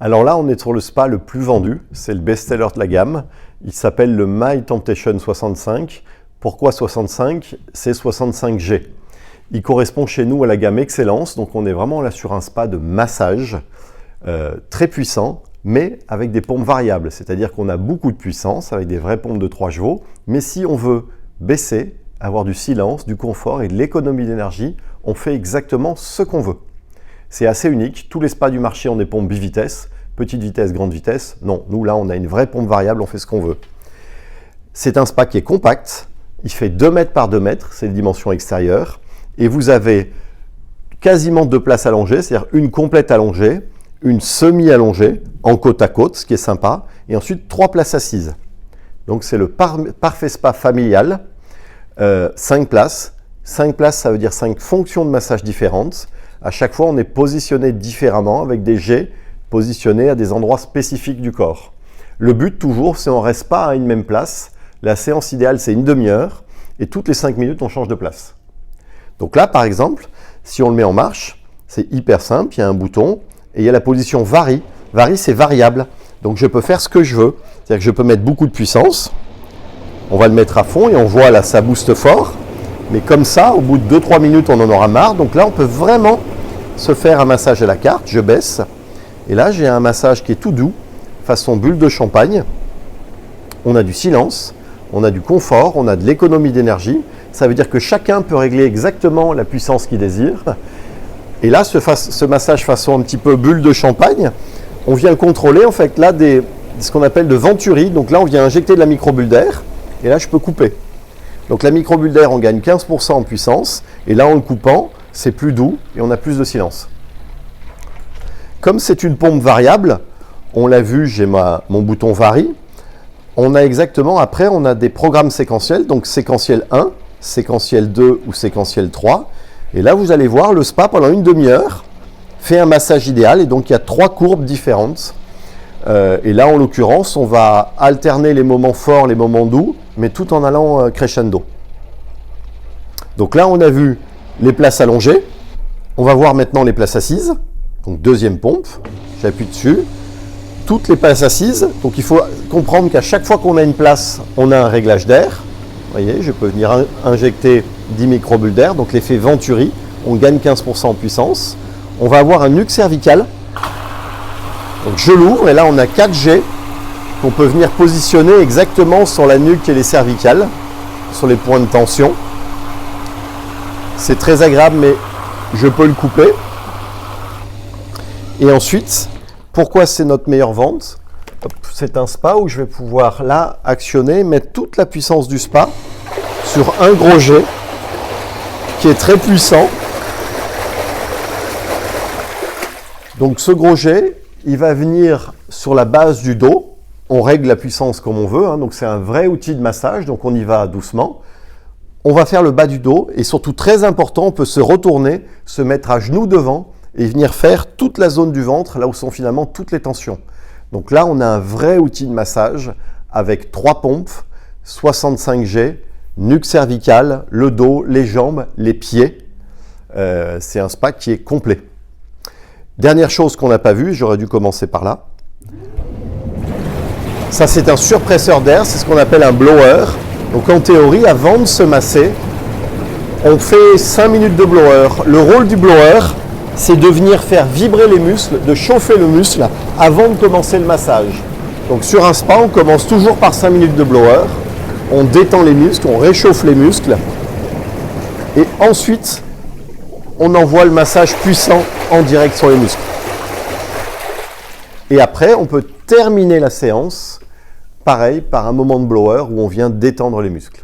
Alors là, on est sur le spa le plus vendu, c'est le best-seller de la gamme. Il s'appelle le My Temptation 65. Pourquoi 65? C'est 65G. Il correspond chez nous à la gamme Excellence, donc on est vraiment là sur un spa de massage très puissant, mais avec des pompes variables, c'est-à-dire qu'on a beaucoup de puissance avec des vraies pompes de 3 chevaux, mais si on veut baisser, avoir du silence, du confort et de l'économie d'énergie, on fait exactement ce qu'on veut. C'est assez unique, tous les spas du marché ont des pompes bivitesses, petite vitesse, grande vitesse. Non, nous là on a une vraie pompe variable, on fait ce qu'on veut. C'est un spa qui est compact, il fait 2 mètres par 2 mètres, c'est les dimensions extérieures, et vous avez quasiment 2 places allongées, c'est-à-dire une complète allongée, une semi-allongée, en côte à côte, ce qui est sympa, et ensuite 3 places assises. Donc c'est le parfait spa familial, 5 places. 5 places, ça veut dire 5 fonctions de massage différentes. À chaque fois, on est positionné différemment avec des jets positionnés à des endroits spécifiques du corps. Le but, toujours, c'est qu'on ne reste pas à une même place. La séance idéale, c'est une demi-heure et toutes les 5 minutes, on change de place. Donc là, par exemple, si on le met en marche, c'est hyper simple. Il y a un bouton et il y a la position varie. Varie, c'est variable. Donc, je peux faire ce que je veux. C'est-à-dire que je peux mettre beaucoup de puissance. On va le mettre à fond et on voit là, ça booste fort. Mais comme ça, au bout de 2-3 minutes, on en aura marre. Donc là, on peut vraiment se faire un massage à la carte. Je baisse. Et là, j'ai un massage qui est tout doux, façon bulle de champagne. On a du silence, on a du confort, on a de l'économie d'énergie. Ça veut dire que chacun peut régler exactement la puissance qu'il désire. Et là, ce massage façon un petit peu bulle de champagne, on vient contrôler en fait là ce qu'on appelle de venturi. Donc là, on vient injecter de la microbulle d'air. Et là, je peux couper. Donc la microbulle d'air, on gagne 15% en puissance. Et là, en le coupant, c'est plus doux et on a plus de silence. Comme c'est une pompe variable, on l'a vu, j'ai mon bouton varie. On a exactement, après, on a des programmes séquentiels. Donc séquentiel 1, séquentiel 2 ou séquentiel 3. Et là, vous allez voir, le spa, pendant une demi-heure, fait un massage idéal. Et donc, il y a 3 courbes différentes. Et là, en l'occurrence, on va alterner les moments forts, les moments doux, mais tout en allant crescendo. Donc là, on a vu les places allongées. On va voir maintenant les places assises. Donc, deuxième pompe. J'appuie dessus. Toutes les places assises. Donc, il faut comprendre qu'à chaque fois qu'on a une place, on a un réglage d'air. Vous voyez, je peux venir injecter 10 microbulles d'air. Donc, l'effet Venturi. On gagne 15% en puissance. On va avoir un nuque cervical. Donc je l'ouvre et là on a 4 jets qu'on peut venir positionner exactement sur la nuque et les cervicales, sur les points de tension. C'est très agréable mais je peux le couper. Et ensuite, pourquoi c'est notre meilleure vente? C'est un spa où je vais pouvoir là actionner, mettre toute la puissance du spa sur un gros jet qui est très puissant. Donc ce gros jet, il va venir sur la base du dos. On règle la puissance comme on veut. Donc c'est un vrai outil de massage. Donc on y va doucement. On va faire le bas du dos. Et surtout, très important, on peut se retourner, se mettre à genoux devant et venir faire toute la zone du ventre, là où sont finalement toutes les tensions. Donc là, on a un vrai outil de massage avec 3 pompes, 65G, nuque cervicale, le dos, les jambes, les pieds. C'est un spa qui est complet. Dernière chose qu'on n'a pas vue, j'aurais dû commencer par là. Ça, c'est un surpresseur d'air, c'est ce qu'on appelle un blower. Donc en théorie, avant de se masser, on fait 5 minutes de blower. Le rôle du blower, c'est de venir faire vibrer les muscles, de chauffer le muscle avant de commencer le massage. Donc sur un spa, on commence toujours par 5 minutes de blower. On détend les muscles, on réchauffe les muscles. Et ensuite, on envoie le massage puissant en direct sur les muscles. Et après, on peut terminer la séance, pareil, par un moment de blower où on vient détendre les muscles.